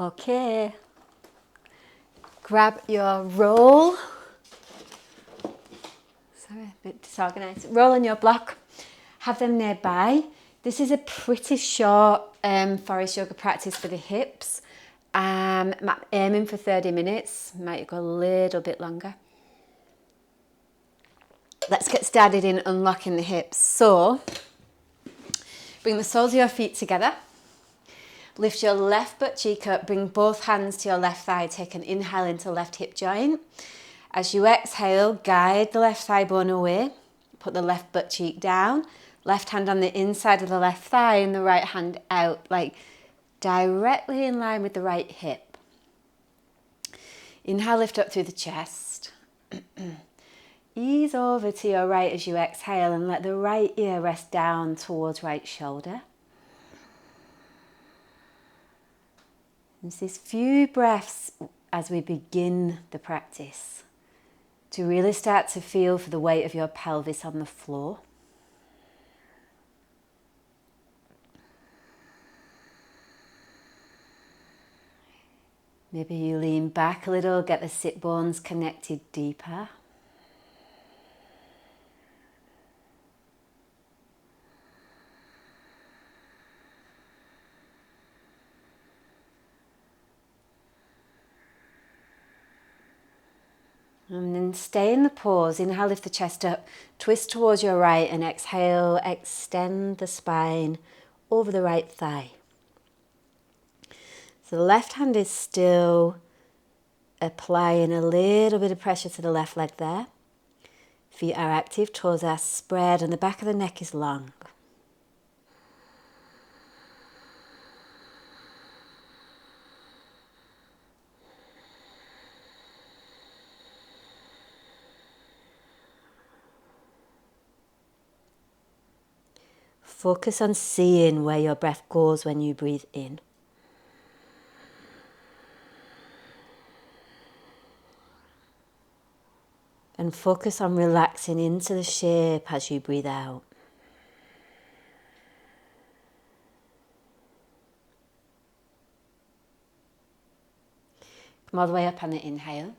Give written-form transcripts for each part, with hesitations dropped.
Okay, grab your roll. Sorry, a bit disorganized. Roll on your block, have them nearby. This is a pretty short Forrest Yoga practice for the hips. I'm aiming for 30 minutes, might go a little bit longer. Let's get started in unlocking the hips. So, bring the soles of your feet together. Lift your left butt cheek up, bring both hands to your left thigh, take an inhale into left hip joint. As you exhale, guide the left thigh bone away, put the left butt cheek down, left hand on the inside of the left thigh and the right hand out, like directly in line with the right hip. Inhale, lift up through the chest. Ease over to your right as you exhale and let the right ear rest down towards right shoulder. There's these few breaths as we begin the practice to really start to feel for the weight of your pelvis on the floor. Maybe you lean back a little, get the sit bones connected deeper. And then stay in the pause. Inhale, lift the chest up, twist towards your right, and exhale, extend the spine over the right thigh. So the left hand is still applying a little bit of pressure to the left leg there. Feet are active, toes are spread, and the back of the neck is long. Focus on seeing where your breath goes when you breathe in. And focus on relaxing into the shape as you breathe out. Come all the way up on the inhale.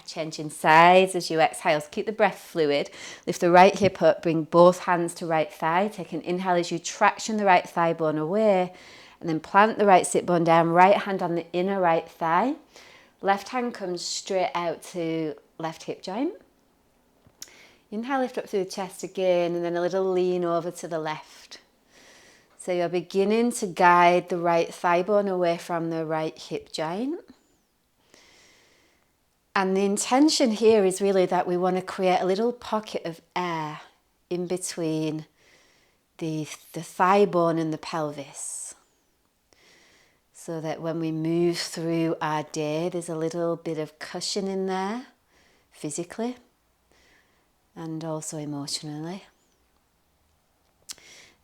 Changing sides as you exhale. So keep the breath fluid. Lift the right hip up, bring both hands to right thigh. Take an inhale as you traction the right thigh bone away. And then plant the right sit bone down. Right hand on the inner right thigh. Left hand comes straight out to left hip joint. Inhale, lift up through the chest again, and then a little lean over to the left. So you're beginning to guide the right thigh bone away from the right hip joint. And the intention here is really that we want to create a little pocket of air in between the thigh bone and the pelvis. So that when we move through our day, there's a little bit of cushion in there, physically and also emotionally.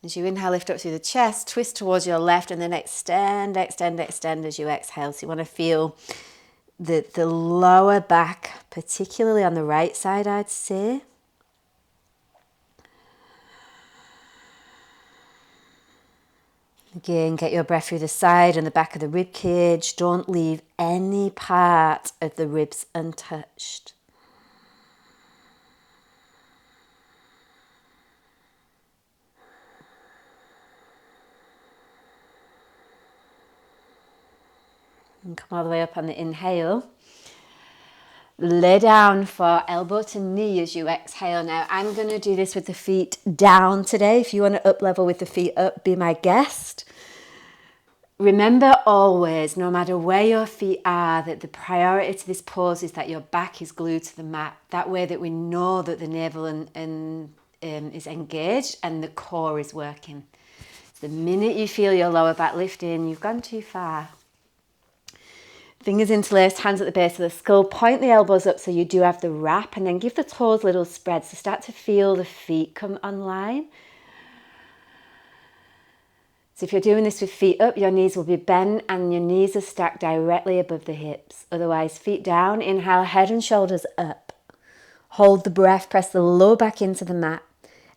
As you inhale, lift up through the chest, twist towards your left, and then extend, extend, extend as you exhale. So you want to feel the lower back, particularly on the right side, I'd say. Again, get your breath through the side and the back of the rib cage. Don't leave any part of the ribs untouched. And come all the way up on the inhale. Lay down for elbow to knee as you exhale. Now, I'm going to do this with the feet down today. If you want to up level with the feet up, be my guest. Remember always, no matter where your feet are, that the priority to this pose is that your back is glued to the mat. That way that we know that the navel is engaged and the core is working. The minute you feel your lower back lifting, you've gone too far. Fingers interlaced, hands at the base of the skull. Point the elbows up so you do have the wrap, and then give the toes little spreads. So start to feel the feet come online. So if you're doing this with feet up, your knees will be bent and your knees are stacked directly above the hips. Otherwise, feet down. Inhale, head and shoulders up. Hold the breath, press the low back into the mat.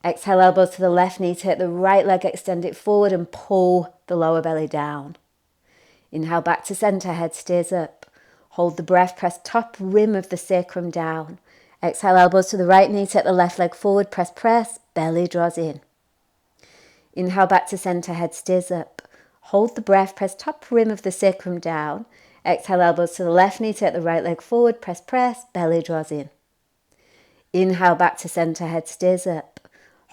Exhale, elbows to the left knee, take the right leg, extend it forward and pull the lower belly down. Inhale back to center, head stays up. Hold the breath, press top rim of the sacrum down. Exhale, elbows to the right knee, take the left leg forward, press, belly draws in. Inhale back to center, head stays up. Hold the breath, press top rim of the sacrum down. Exhale, elbows to the left knee, take the right leg forward, press, belly draws in. Inhale back to center, head stays up.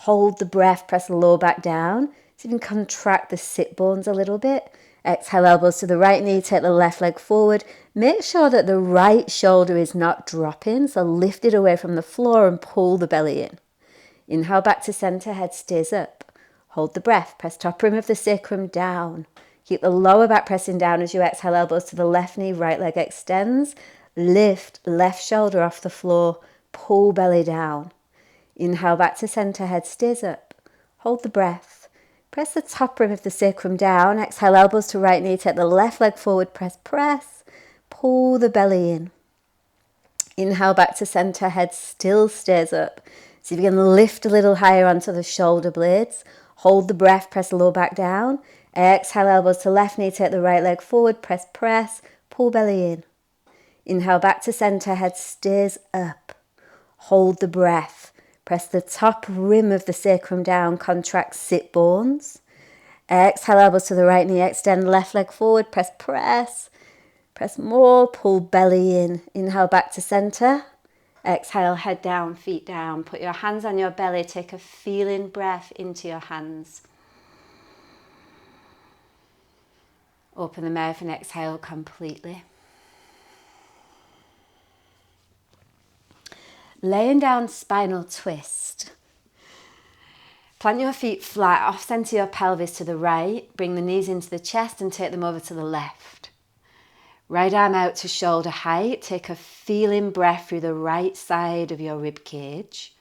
Hold the breath, press the lower back down. So you can contract the sit bones a little bit. Exhale, elbows to the right knee, take the left leg forward. Make sure that the right shoulder is not dropping, so lift it away from the floor and pull the belly in. Inhale back to center, head stays up. Hold the breath, press top rim of the sacrum down. Keep the lower back pressing down as you exhale, elbows to the left knee, right leg extends. Lift left shoulder off the floor, pull belly down. Inhale back to center, head stays up. Hold the breath. Press the top rim of the sacrum down. Exhale, elbows to right knee, take the left leg forward, press. Pull the belly in. Inhale back to center, head still stays up. See if you can lift a little higher onto the shoulder blades. Hold the breath, press the lower back down. Exhale, elbows to left knee, take the right leg forward, press, pull belly in. Inhale back to center, head stays up. Hold the breath. Press the top rim of the sacrum down, contract sit bones. Exhale, elbows to the right knee, extend left leg forward, press. Press more, pull belly in. Inhale back to center. Exhale, head down, feet down. Put your hands on your belly, take a feeling breath into your hands. Open the mouth and exhale completely. Laying down spinal twist. Plant your feet flat, off center your pelvis to the right. Bring the knees into the chest and take them over to the left. Right arm out to shoulder height. Take a feeling breath through the right side of your rib cage.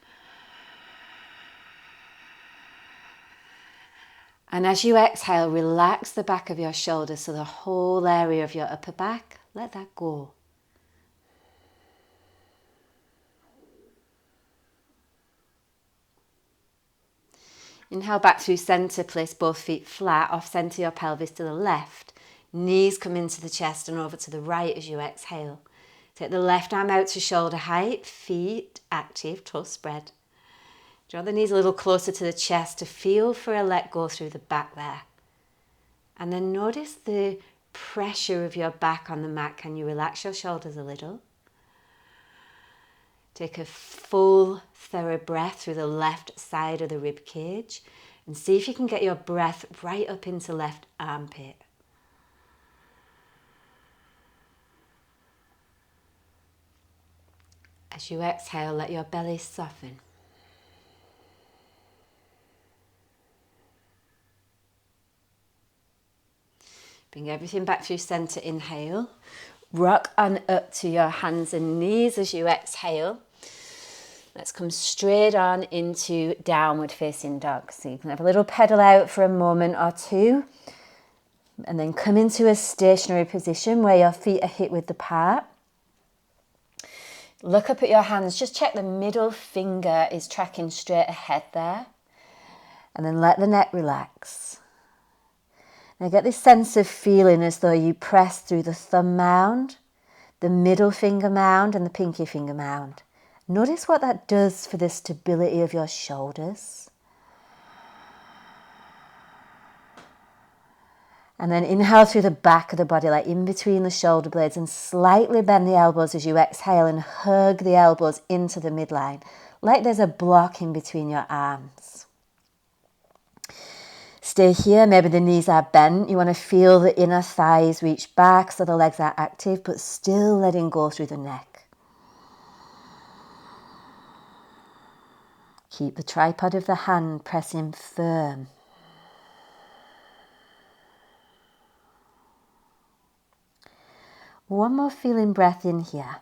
And as you exhale, relax the back of your shoulders, so the whole area of your upper back, let that go. Inhale back through center, place both feet flat, off center your pelvis to the left. Knees come into the chest and over to the right as you exhale. Take the left arm out to shoulder height, feet active, toes spread. Draw the knees a little closer to the chest to feel for a let go through the back there. And then notice the pressure of your back on the mat. Can you relax your shoulders a little? Take a full, thorough breath through the left side of the rib cage and see if you can get your breath right up into left armpit. As you exhale, let your belly soften. Bring everything back through center, inhale. Rock on up to your hands and knees as you exhale. Let's come straight on into downward facing dog. So you can have a little pedal out for a moment or two. And then come into a stationary position where your feet are hip width apart. Look up at your hands. Just check the middle finger is tracking straight ahead there. And then let the neck relax. Now get this sense of feeling as though you press through the thumb mound, the middle finger mound and the pinky finger mound. Notice what that does for the stability of your shoulders. And then inhale through the back of the body, like in between the shoulder blades, and slightly bend the elbows as you exhale and hug the elbows into the midline, like there's a block in between your arms. Stay here, maybe the knees are bent. You want to feel the inner thighs reach back so the legs are active, but still letting go through the neck. Keep the tripod of the hand pressing firm. One more feeling breath in here.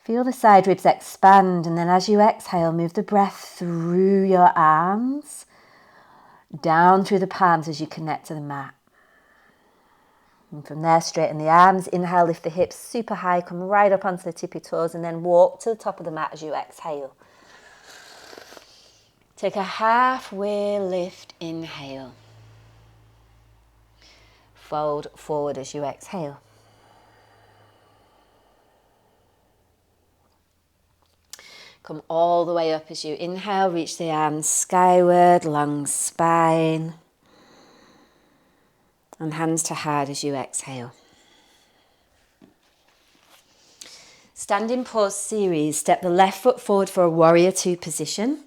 Feel the side ribs expand, and then as you exhale, move the breath through your arms, down through the palms as you connect to the mat. And from there, straighten the arms. Inhale, lift the hips super high, come right up onto the tippy toes, and then walk to the top of the mat as you exhale. Take a halfway lift, inhale. fold forward as you exhale. Come all the way up as you inhale, reach the arms skyward, long spine. And hands to heart as you exhale. Standing pause series, step the left foot forward for a warrior two position.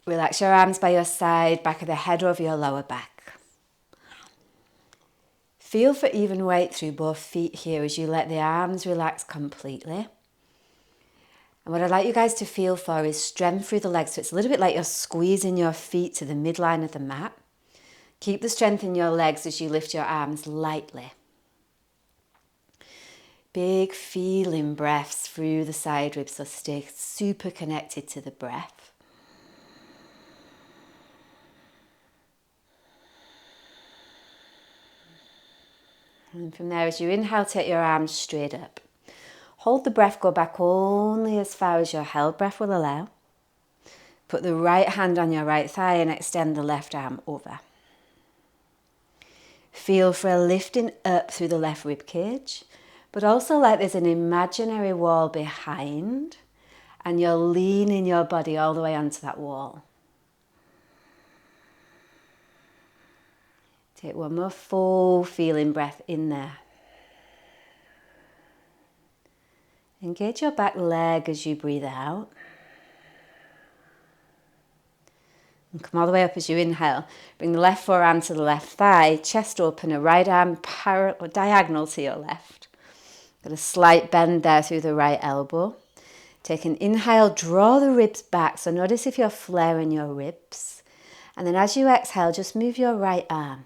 Relax your arms by your side, back of the head over your lower back. Feel for even weight through both feet here as you let the arms relax completely. And what I'd like you guys to feel for is strength through the legs. So it's a little bit like you're squeezing your feet to the midline of the mat. Keep the strength in your legs as you lift your arms lightly. Big feeling breaths through the side ribs, so stay super connected to the breath. And from there, as you inhale, take your arms straight up. Hold the breath, go back only as far as your held breath will allow. Put the right hand on your right thigh and extend the left arm over. Feel for a lifting up through the left rib cage, but also like there's an imaginary wall behind and you're leaning your body all the way onto that wall. Take one more full feeling breath in there. Engage your back leg as you breathe out. And come all the way up as you inhale. Bring the left forearm to the left thigh, chest open, a right arm diagonal to your left. Got a slight bend there through the right elbow. Take an inhale, draw the ribs back. So notice if you're flaring your ribs. And then as you exhale, just move your right arm.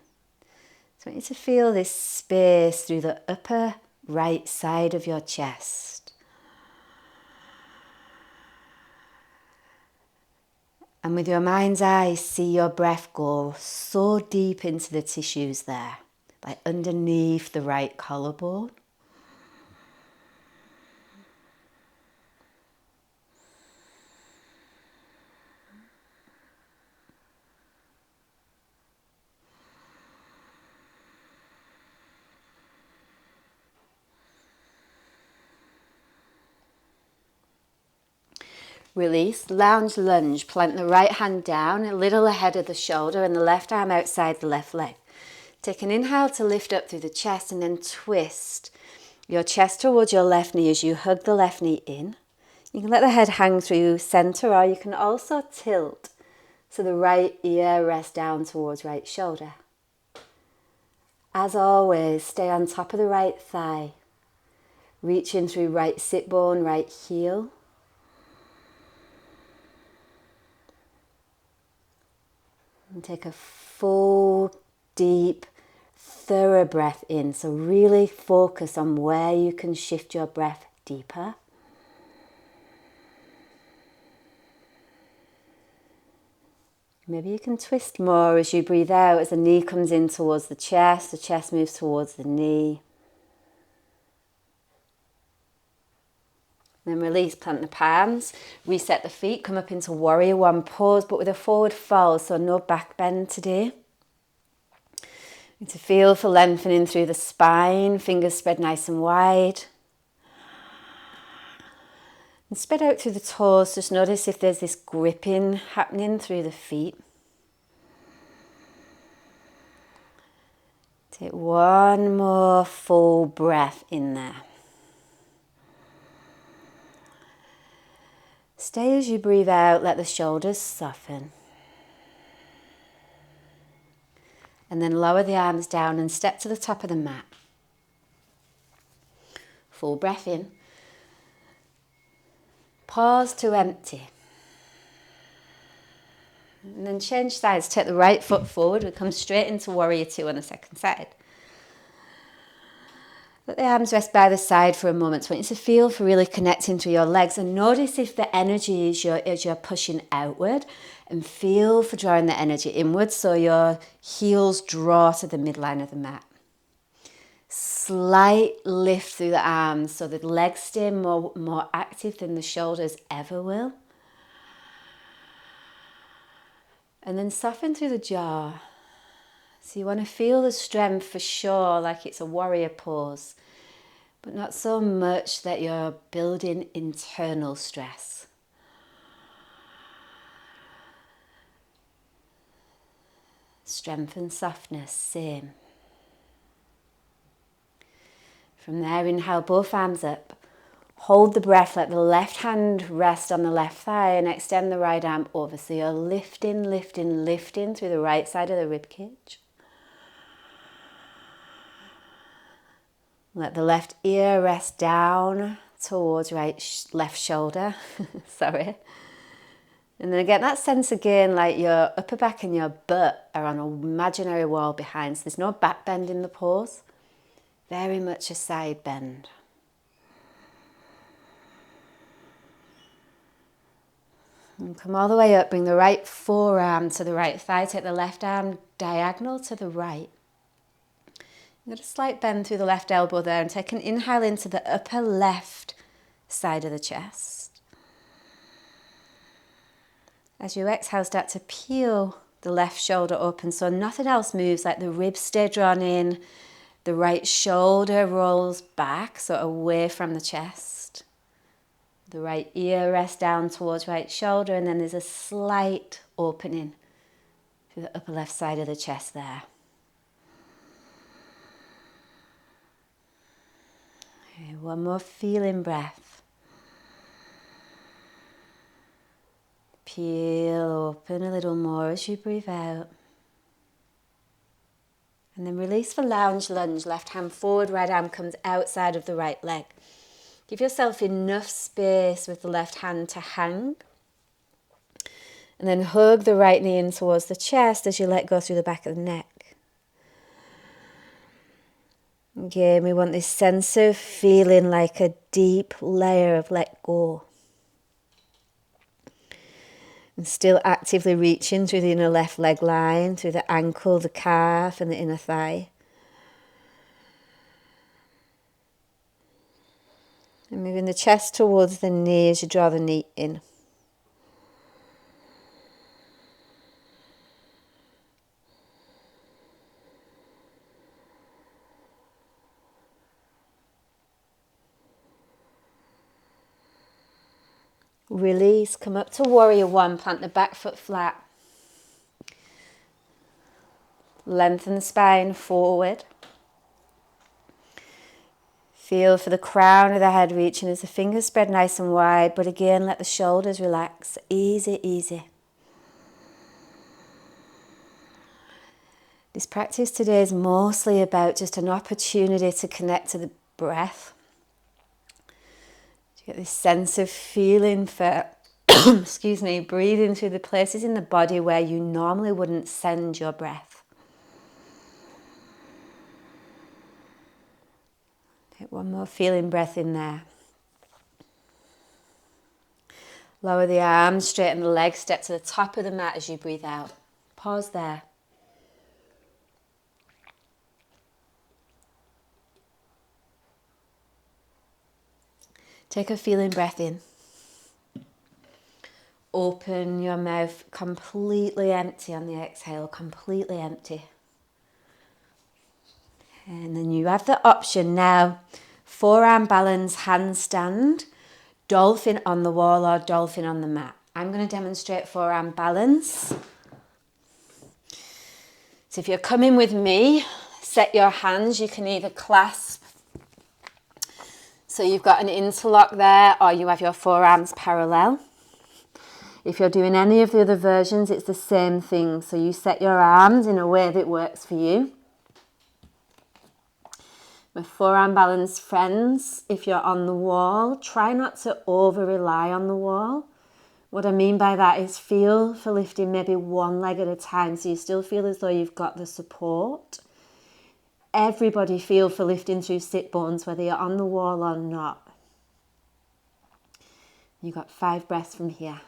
So I want you to feel this space through the upper right side of your chest. And with your mind's eye, see your breath go so deep into the tissues there, like underneath the right collarbone. Release, lounge lunge, plant the right hand down, a little ahead of the shoulder and the left arm outside the left leg. Take an inhale to lift up through the chest and then twist your chest towards your left knee as you hug the left knee in. You can let the head hang through center, or you can also tilt so the right ear rests down towards right shoulder. As always, stay on top of the right thigh. Reach in through right sit bone, right heel. And take a full, deep, thorough breath in. So really focus on where you can shift your breath deeper. Maybe you can twist more as you breathe out, as the knee comes in towards the chest moves towards the knee. Then release, plant the palms, reset the feet, come up into warrior one pose, but with a forward fold, so no back bend today. Need to feel for lengthening through the spine, fingers spread nice and wide. And spread out through the toes, just notice if there's this gripping happening through the feet. Take one more full breath in there. Stay as you breathe out, let the shoulders soften. And then lower the arms down and step to the top of the mat. Full breath in. Pause to empty. And then change sides, take the right foot forward, we come straight into warrior two on the second side. Let the arms rest by the side for a moment. So I want you to feel for really connecting to your legs and notice if the energy is you're pushing outward, and feel for drawing the energy inward so your heels draw to the midline of the mat. Slight lift through the arms so the legs stay more active than the shoulders ever will. And then soften through the jaw. So you want to feel the strength for sure, like it's a warrior pose, but not so much that you're building internal stress. Strength and softness, same. From there, inhale both arms up. Hold the breath, let the left hand rest on the left thigh and extend the right arm over. So you're lifting, lifting, lifting through the right side of the rib cage. Let the left ear rest down towards left shoulder. Sorry. And then get that sense again like your upper back and your butt are on an imaginary wall behind. So there's no back bend in the pose. Very much a side bend. And come all the way up. Bring the right forearm to the right thigh. Take the left arm diagonal to the right. Get a slight bend through the left elbow there and take an inhale into the upper left side of the chest. As you exhale, start to peel the left shoulder open so nothing else moves, like the ribs stay drawn in, the right shoulder rolls back, so away from the chest. The right ear rests down towards right shoulder, and then there's a slight opening to the upper left side of the chest there. Okay, one more feeling breath. Peel open a little more as you breathe out. And then release for lounge lunge. Left hand forward, right arm comes outside of the right leg. Give yourself enough space with the left hand to hang. And then hug the right knee in towards the chest as you let go through the back of the neck. Again, we want this sense of feeling like a deep layer of let go. And still actively reaching through the inner left leg line, through the ankle, the calf and the inner thigh. And moving the chest towards the knee as you draw the knee in. Release, come up to warrior one, plant the back foot flat. Lengthen the spine forward. Feel for the crown of the head reaching as the fingers spread nice and wide, but again let the shoulders relax, easy, easy. This practice today is mostly about just an opportunity to connect to the breath. To get this sense of feeling for, excuse me, breathing through the places in the body where you normally wouldn't send your breath. Take one more feeling breath in there. Lower the arms, straighten the legs, step to the top of the mat as you breathe out. Pause there. Take a feeling breath in. Open your mouth completely empty on the exhale, completely empty. And then you have the option now, forearm balance, handstand, dolphin on the wall or dolphin on the mat. I'm going to demonstrate forearm balance. So if you're coming with me, set your hands, you can either clasp. So you've got an interlock there, or you have your forearms parallel. If you're doing any of the other versions, it's the same thing. So you set your arms in a way that works for you. My forearm balance friends, if you're on the wall, try not to over-rely on the wall. What I mean by that is feel for lifting maybe one leg at a time, so you still feel as though you've got the support. Everybody feel for lifting through sit bones, whether you're on the wall or not. You've got 5 breaths from here.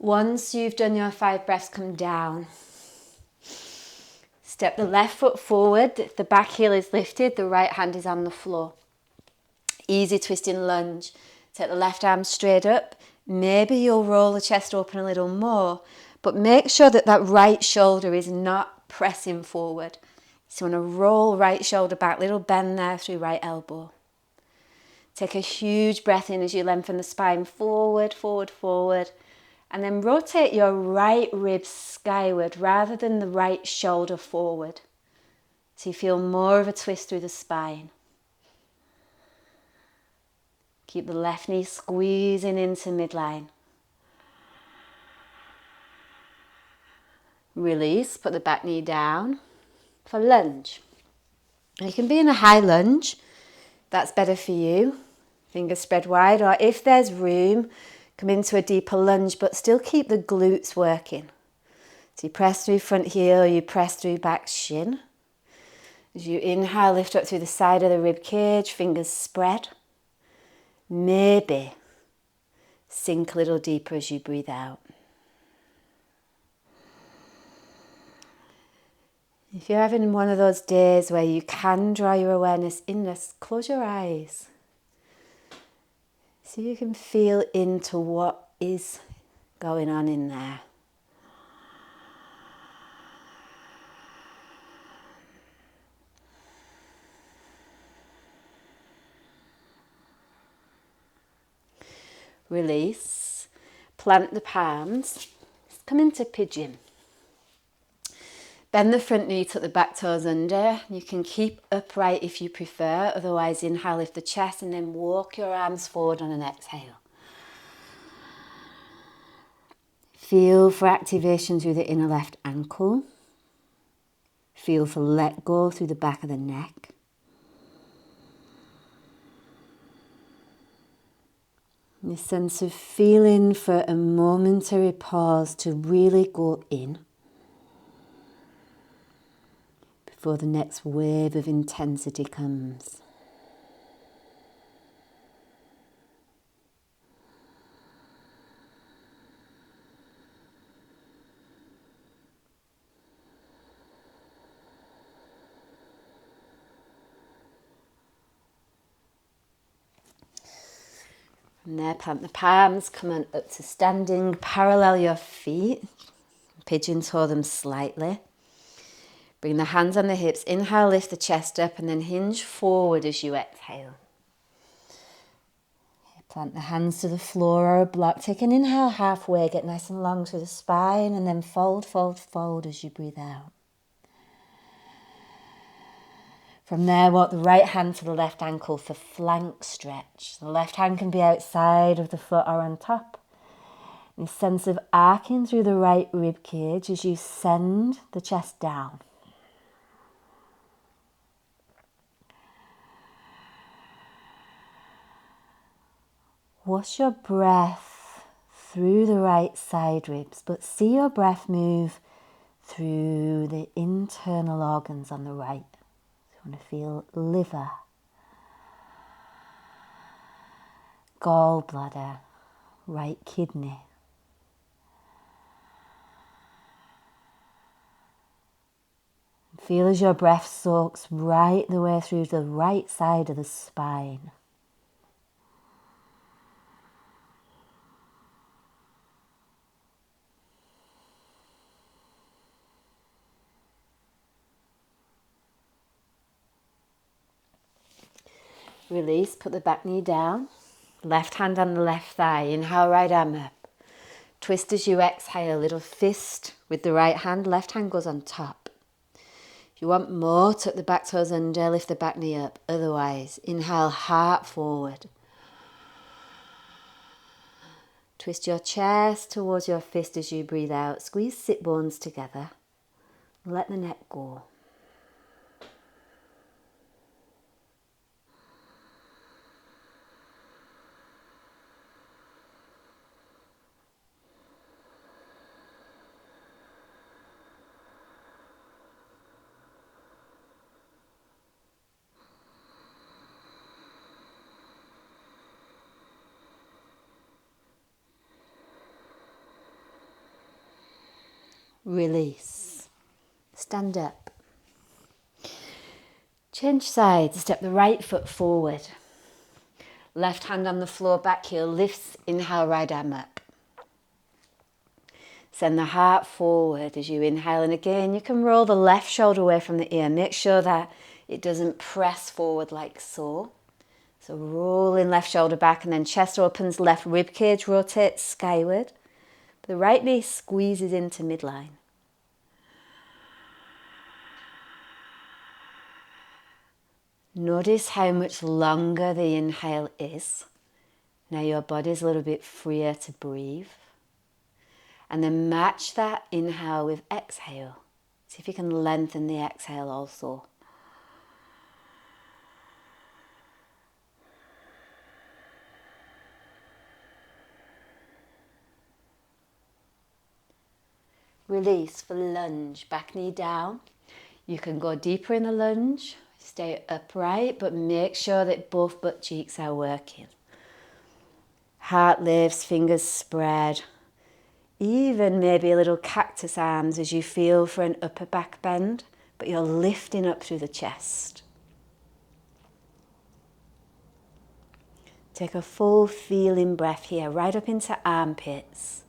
Once you've done your 5 breaths, come down. Step the left foot forward. If the back heel is lifted, the right hand is on the floor. Easy twisting lunge. Take the left arm straight up. Maybe you'll roll the chest open a little more, but make sure that that right shoulder is not pressing forward. So you want to roll right shoulder back, little bend there through right elbow. Take a huge breath in as you lengthen the spine forward, forward, forward. And then rotate your right rib skyward rather than the right shoulder forward. So you feel more of a twist through the spine. Keep the left knee squeezing into midline. Release, put the back knee down for lunge. You can be in a high lunge, that's better for you. Fingers spread wide, or if there's room, come into a deeper lunge, but still keep the glutes working. So you press through front heel, you press through back shin. As you inhale, lift up through the side of the rib cage, fingers spread. Maybe sink a little deeper as you breathe out. If you're having one of those days where you can draw your awareness inwards, close your eyes. So you can feel into what is going on in there. Release, plant the palms, come into pigeon. Bend the front knee, tuck the back toes under. You can keep upright if you prefer, otherwise inhale, lift the chest and then walk your arms forward on an exhale. Feel for activation through the inner left ankle. Feel for let go through the back of the neck. This sense of feeling for a momentary pause to really go in before the next wave of intensity comes. From there, plant the palms, come on up to standing, parallel your feet, pigeon toe them slightly. Bring the hands on the hips, inhale, lift the chest up and then hinge forward as you exhale. Plant the hands to the floor or a block, take an inhale halfway, get nice and long through the spine and then fold, fold, fold as you breathe out. From there, walk the right hand to the left ankle for flank stretch. The left hand can be outside of the foot or on top. This sense of arcing through the right rib cage as you send the chest down. Wash your breath through the right side ribs, but see your breath move through the internal organs on the right. You want to feel liver, gallbladder, right kidney. Feel as your breath soaks right the way through the right side of the spine. Release, put the back knee down, left hand on the left thigh, inhale, right arm up. Twist as you exhale, little fist with the right hand, left hand goes on top. If you want more, tuck the back toes under, lift the back knee up. Otherwise, inhale, heart forward. Twist your chest towards your fist as you breathe out. Squeeze sit bones together. Let the neck go. Release. Stand up. Change sides. Step the right foot forward. Left hand on the floor, back heel lifts. Inhale, right arm up. Send the heart forward as you inhale. And again, you can roll the left shoulder away from the ear. Make sure that it doesn't press forward like so. So rolling left shoulder back and then chest opens, left rib cage rotates skyward. The right knee squeezes into midline. Notice how much longer the inhale is. Now your body's a little bit freer to breathe. And then match that inhale with exhale. See if you can lengthen the exhale also. Release for lunge, back knee down. You can go deeper in the lunge, stay upright, but make sure that both butt cheeks are working. Heart lifts, fingers spread. Even maybe a little cactus arms as you feel for an upper back bend, but you're lifting up through the chest. Take a full feeling breath here, right up into armpits.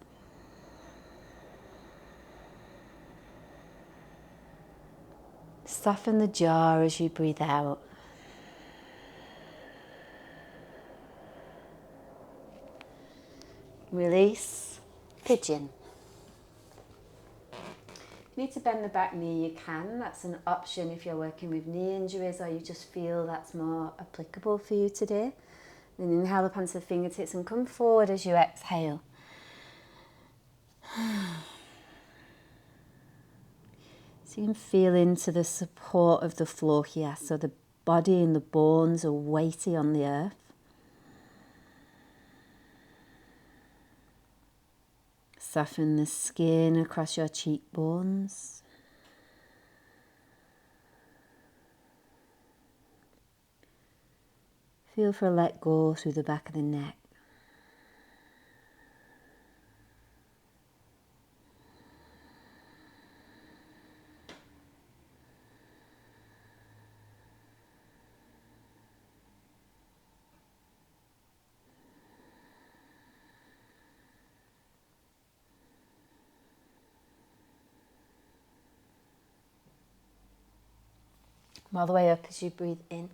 Soften the jaw as you breathe out. Release, pigeon. If you need to bend the back knee, you can. That's an option if you're working with knee injuries or you just feel that's more applicable for you today. Then inhale up onto the fingertips and come forward as you exhale. So you can feel into the support of the floor here. So the body and the bones are weighty on the earth. Soften the skin across your cheekbones. Feel for a let go through the back of the neck. All the way up as you breathe in.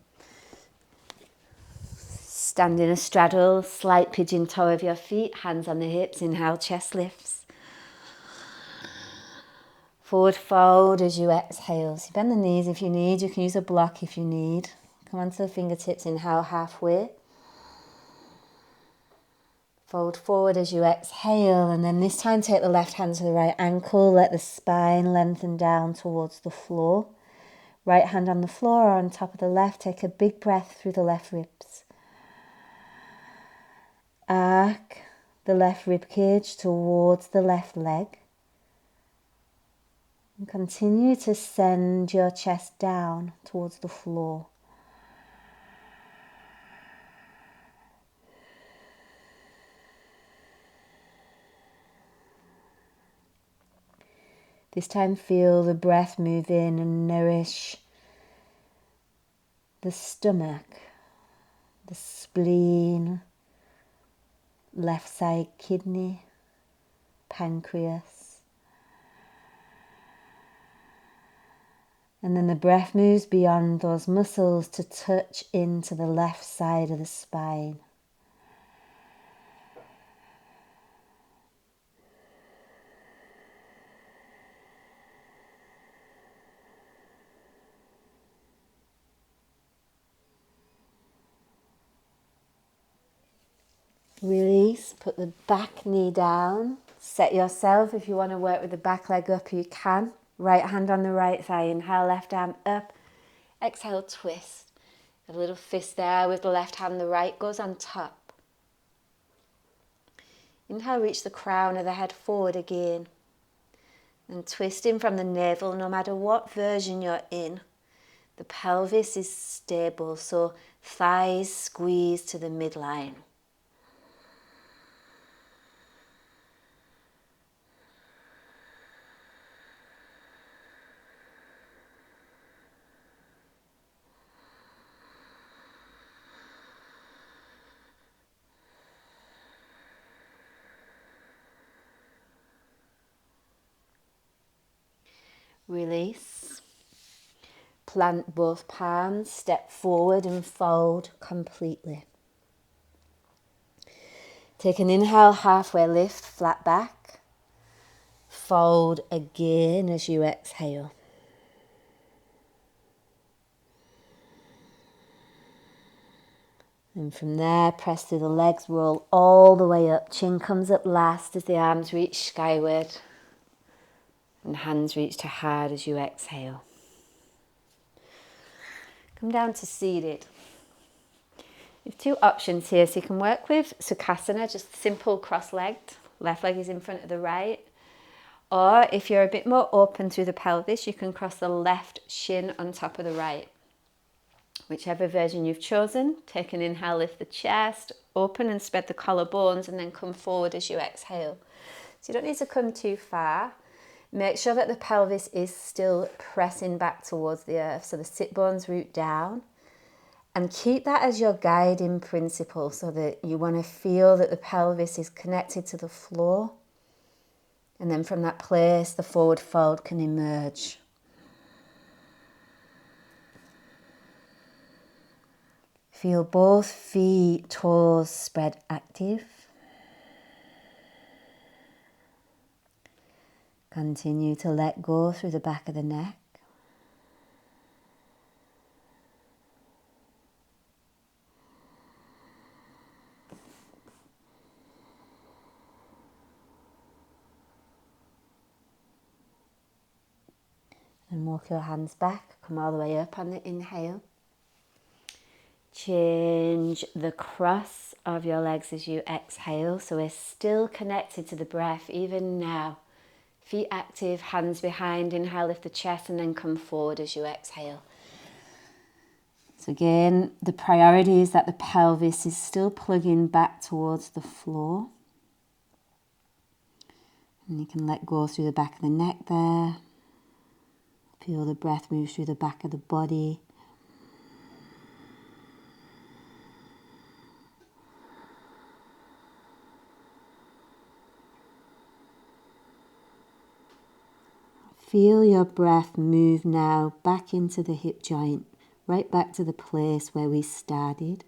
Stand in a straddle, slight pigeon toe of your feet, hands on the hips, inhale, chest lifts. Forward fold as you exhale. So bend the knees if you need, you can use a block if you need. Come onto the fingertips, inhale halfway. Fold forward as you exhale, and then this time take the left hand to the right ankle, let the spine lengthen down towards the floor. Right hand on the floor or on top of the left, take a big breath through the left ribs. Arc the left rib cage towards the left leg. And continue to send your chest down towards the floor. This time feel the breath move in and nourish the stomach, the spleen, left side kidney, pancreas. And then the breath moves beyond those muscles to touch into the left side of the spine. Release, put the back knee down. Set yourself, if you want to work with the back leg up, you can. Right hand on the right thigh, inhale, left arm up. Exhale, twist. A little fist there with the left hand, the right goes on top. Inhale, reach the crown of the head forward again. And twisting from the navel, no matter what version you're in. The pelvis is stable, so thighs squeeze to the midline. Release. Plant both palms, step forward and fold completely. Take an inhale, halfway lift, flat back. Fold again as you exhale. And from there, press through the legs, roll all the way up. Chin comes up last as the arms reach skyward. And hands reach to heart as you exhale. Come down to seated. You have two options here. So you can work with Sukhasana, just simple cross-legged. Left leg is in front of the right. Or if you're a bit more open through the pelvis, you can cross the left shin on top of the right. Whichever version you've chosen, take an inhale, lift the chest, open and spread the collarbones, and then come forward as you exhale. So you don't need to come too far. Make sure that the pelvis is still pressing back towards the earth, so the sit bones root down. And keep that as your guiding principle, so that you want to feel that the pelvis is connected to the floor. And then from that place, the forward fold can emerge. Feel both feet, toes spread active. Continue to let go through the back of the neck. And walk your hands back, come all the way up on the inhale. Change the cross of your legs as you exhale, so we're still connected to the breath even now. Feet active, hands behind, inhale, lift the chest, and then come forward as you exhale. So again, the priority is that the pelvis is still plugging back towards the floor. And you can let go through the back of the neck there. Feel the breath move through the back of the body. Feel your breath move now back into the hip joint, right back to the place where we started.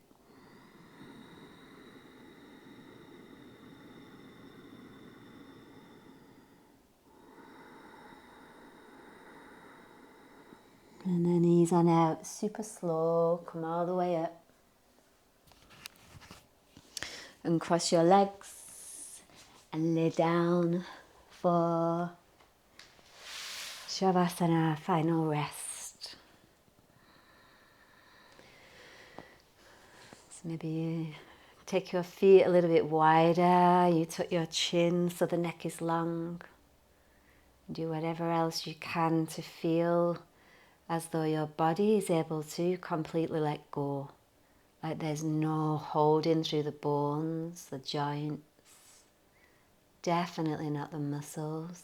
And then ease on out, super slow, come all the way up. And cross your legs and lay down for Shavasana, final rest. So maybe you take your feet a little bit wider, you tuck your chin so the neck is long. Do whatever else you can to feel as though your body is able to completely let go. Like there's no holding through the bones, the joints, definitely not the muscles.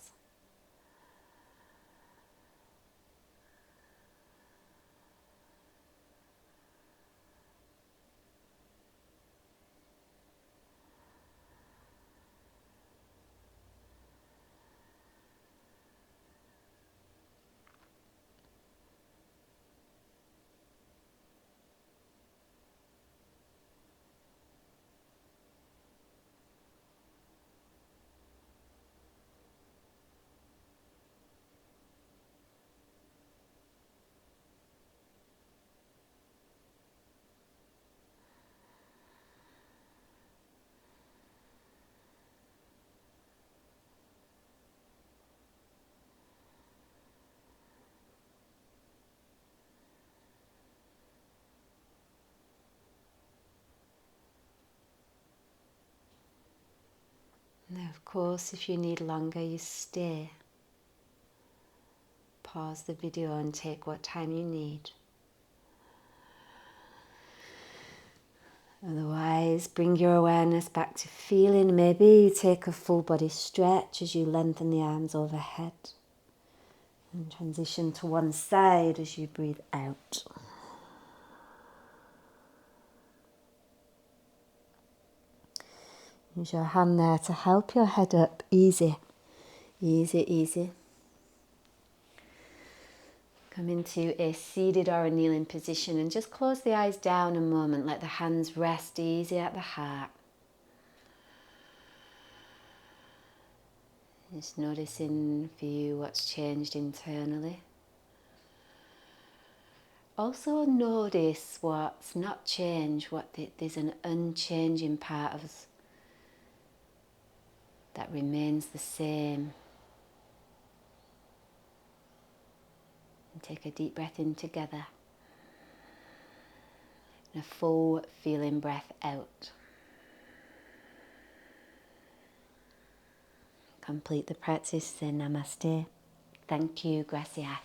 Now, of course, if you need longer, you stay. Pause the video and take what time you need. Otherwise, bring your awareness back to feeling. Maybe you take a full body stretch as you lengthen the arms overhead. And transition to one side as you breathe out. Use your hand there to help your head up. Easy, easy, easy. Come into a seated or a kneeling position and just close the eyes down a moment. Let the hands rest easy at the heart. Just noticing for you what's changed internally. Also notice what's not changed, there's an unchanging part of us that remains the same. And take a deep breath in together. And a full feeling breath out. Complete the practice. Say namaste. Thank you. Gracias.